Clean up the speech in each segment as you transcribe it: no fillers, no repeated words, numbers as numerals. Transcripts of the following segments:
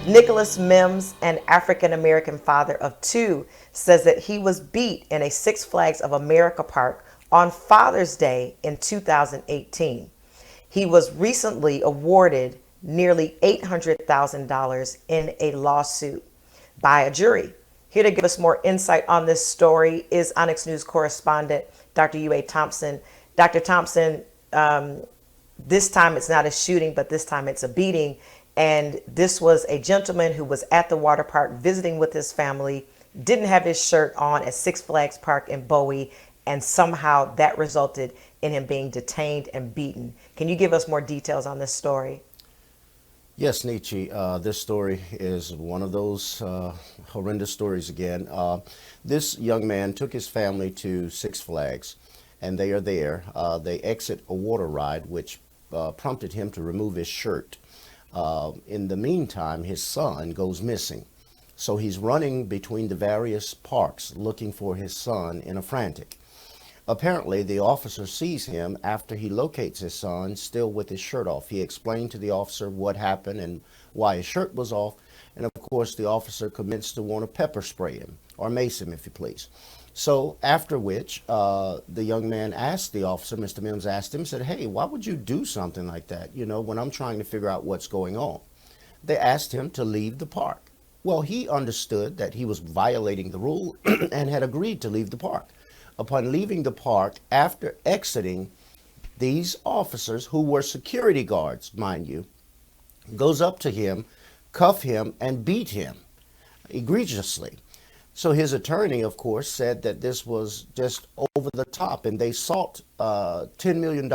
Nicholas Mims, an African-American father of two, says that he was beat in a Six Flags of America park on Father's Day in 2018. He was recently awarded nearly $800,000 in a lawsuit by a jury. Here to give us more insight on this story is Onyx News correspondent Dr. Yue Thompson. Dr. Thompson, this time it's not a shooting, but this time it's a beating. And this was a gentleman who was at the water park visiting with his family, didn't have his shirt on at Six Flags Park in Bowie, and somehow that resulted in him being detained and beaten. Can you give us more details on this story? Yes, Nietzsche, this story is one of those horrendous stories again. This young man took his family to Six Flags, and they are there. They exit a water ride, which prompted him to remove his shirt. In the meantime, his son goes missing. So he's running between the various parks looking for his son in a frantic. Apparently, the officer sees him after he locates his son still with his shirt off. He explained to the officer what happened and why his shirt was off. And of course, the officer commenced to want to pepper spray him, or mace him, if you please. So after which, the young man asked the officer, Mr. Mims asked him, said, "Hey, why would you do something like that, when I'm trying to figure out what's going on?" They asked him to leave the park. Well, he understood that he was violating the rule and had agreed to leave the park. Upon leaving the park, after exiting, these officers, who were security guards, mind you, goes up to him, cuff him, and beat him egregiously. So his attorney, of course, said that this was just over the top, and they sought $10 million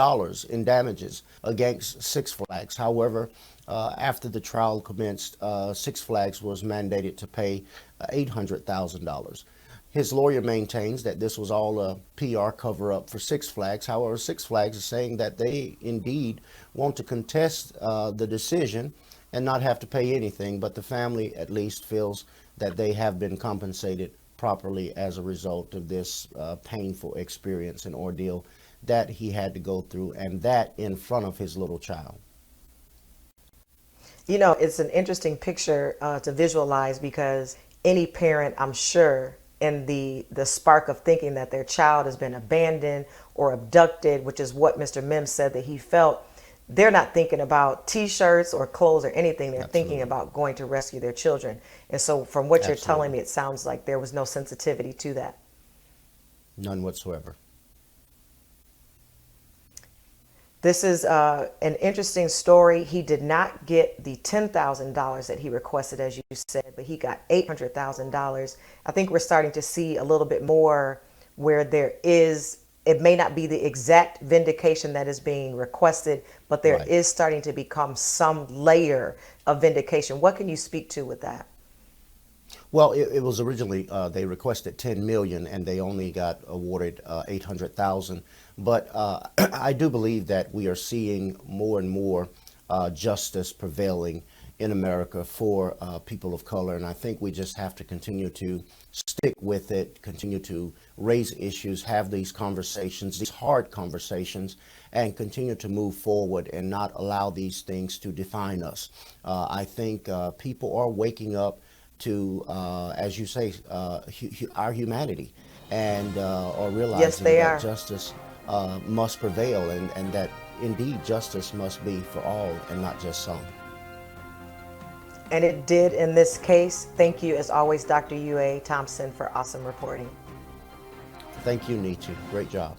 in damages against Six Flags. However, after the trial commenced, Six Flags was mandated to pay $800,000. His lawyer maintains that this was all a PR cover-up for Six Flags. However, Six Flags is saying that they indeed want to contest the decision and not have to pay anything, but the family at least feels that they have been compensated properly as a result of this painful experience and ordeal that he had to go through, and that in front of his little child. It's an interesting picture to visualize because any parent, I'm sure, in the spark of thinking that their child has been abandoned or abducted, which is what Mr. Mims said that he felt, they're not thinking about t-shirts or clothes or anything. They're thinking Absolutely. about going to rescue their children. And so from what you're telling Absolutely. me, it sounds like there was no sensitivity to that. None whatsoever. This is an interesting story. He did not get the $10,000 that he requested, as you said, but he got $800,000. I think we're starting to see a little bit more where it may not be the exact vindication that is being requested, but there Right. is starting to become some layer of vindication. What can you speak to with that? Well, it was originally they requested 10 million and they only got awarded 800,000. But I do believe that we are seeing more and more justice prevailing in America for people of color, and I think we just have to continue to stick with it, continue to raise issues, have these conversations, these hard conversations, and continue to move forward and not allow these things to define us. I think people are waking up to, as you say, our humanity, and are Yes, realizing they that are. justice must prevail, and that indeed justice must be for all and not just some. And it did in this case. Thank you, as always, Dr. Yue Thompson, for awesome reporting. Thank you, Nietzsche. Great job.